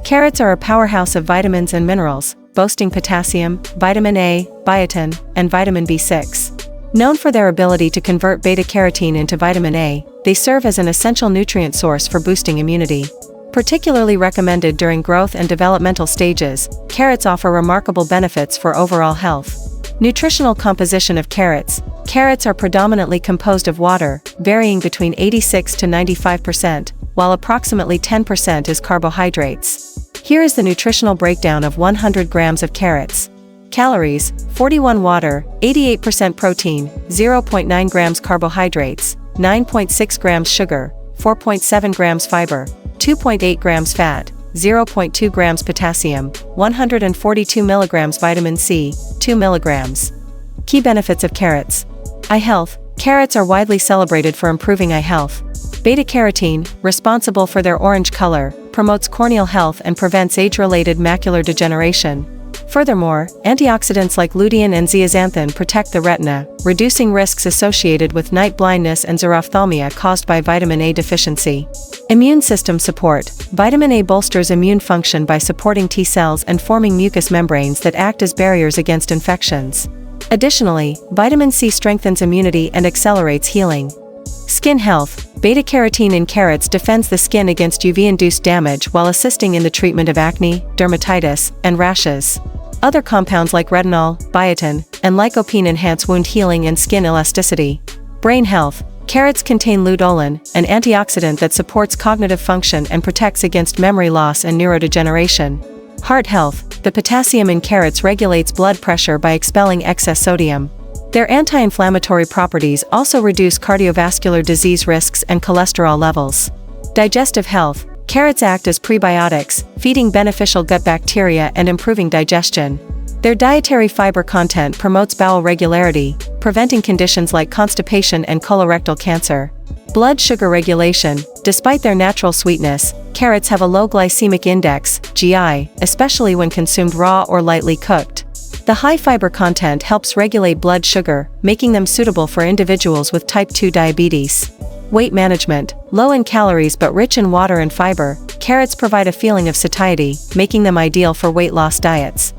Carrots are a powerhouse of vitamins and minerals, boasting potassium, vitamin A, biotin, and vitamin B6. Known for their ability to convert beta-carotene into vitamin A, they serve as an essential nutrient source for boosting immunity. Particularly recommended during growth and developmental stages, carrots offer remarkable benefits for overall health. Nutritional composition of carrots. Carrots are predominantly composed of water, varying between 86 to 95%, while approximately 10% is carbohydrates. Here is the nutritional breakdown of 100 grams of carrots. Calories: 41 water, 88% protein, 0.9 grams carbohydrates, 9.6 grams sugar, 4.7 grams fiber, 2.8 grams fat, 0.2 grams potassium, 142 milligrams vitamin C, 2 milligrams. Key benefits of carrots. Eye health. Carrots are widely celebrated for improving eye health. Beta-carotene, responsible for their orange color, promotes corneal health and prevents age-related macular degeneration. Furthermore, antioxidants like lutein and zeaxanthin protect the retina, reducing risks associated with night blindness and xerophthalmia caused by vitamin A deficiency. Immune system support. Vitamin A bolsters immune function by supporting T cells and forming mucous membranes that act as barriers against infections. Additionally, vitamin C strengthens immunity and accelerates healing. Skin health. Beta-carotene in carrots defends the skin against UV-induced damage while assisting in the treatment of acne, dermatitis, and rashes. Other compounds like retinol, biotin, and lycopene enhance wound healing and skin elasticity. Brain health. Carrots contain luteolin, an antioxidant that supports cognitive function and protects against memory loss and neurodegeneration. Heart health. The potassium in carrots regulates blood pressure by expelling excess sodium. Their anti-inflammatory properties also reduce cardiovascular disease risks and cholesterol levels. Digestive health. Carrots act as prebiotics, feeding beneficial gut bacteria and improving digestion. Their dietary fiber content promotes bowel regularity, preventing conditions like constipation and colorectal cancer. Blood sugar regulation. Despite their natural sweetness, carrots have a low glycemic index, GI, especially when consumed raw or lightly cooked. The high fiber content helps regulate blood sugar, making them suitable for individuals with type 2 diabetes. Weight management. Low in calories but rich in water and fiber, carrots provide a feeling of satiety, making them ideal for weight loss diets.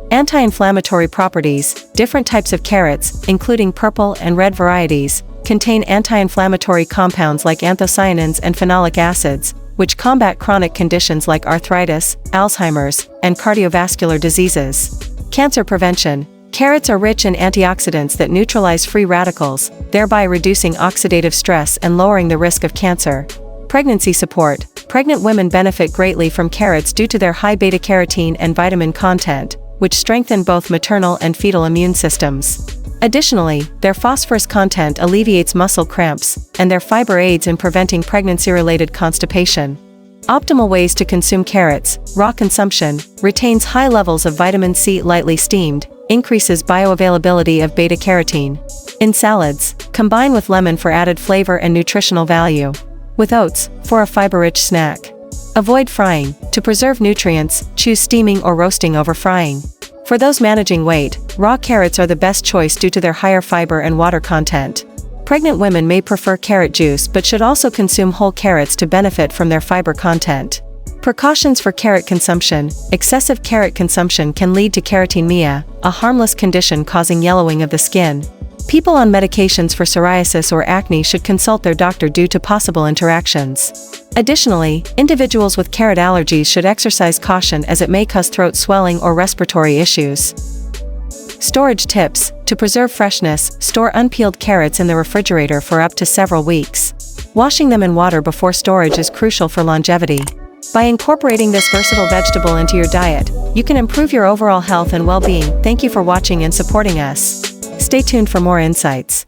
Anti-inflammatory properties. Different types of carrots, including purple and red varieties, contain anti-inflammatory compounds like anthocyanins and phenolic acids, which combat chronic conditions like arthritis, Alzheimer's, and cardiovascular diseases. Cancer prevention. Carrots are rich in antioxidants that neutralize free radicals, thereby reducing oxidative stress and lowering the risk of cancer. Pregnancy support. Pregnant women benefit greatly from carrots due to their high beta-carotene and vitamin content, which strengthen both maternal and fetal immune systems. Additionally, their phosphorus content alleviates muscle cramps, and their fiber aids in preventing pregnancy-related constipation. Optimal ways to consume carrots. Raw consumption retains high levels of vitamin C. Lightly steamed increases bioavailability of beta-carotene. In salads, combine with lemon for added flavor and nutritional value. With oats, for a fiber-rich snack. Avoid frying. To preserve nutrients, choose steaming or roasting over frying. For those managing weight, raw carrots are the best choice due to their higher fiber and water content. Pregnant women may prefer carrot juice but should also consume whole carrots to benefit from their fiber content. Precautions for carrot consumption. Excessive carrot consumption can lead to carotenemia, a harmless condition causing yellowing of the skin. People on medications for psoriasis or acne should consult their doctor due to possible interactions. Additionally, individuals with carrot allergies should exercise caution as it may cause throat swelling or respiratory issues. Storage tips. To preserve freshness, store unpeeled carrots in the refrigerator for up to several weeks. Washing them in water before storage is crucial for longevity. By incorporating this versatile vegetable into your diet, you can improve your overall health and well-being. Thank you for watching and supporting us. Stay tuned for more insights.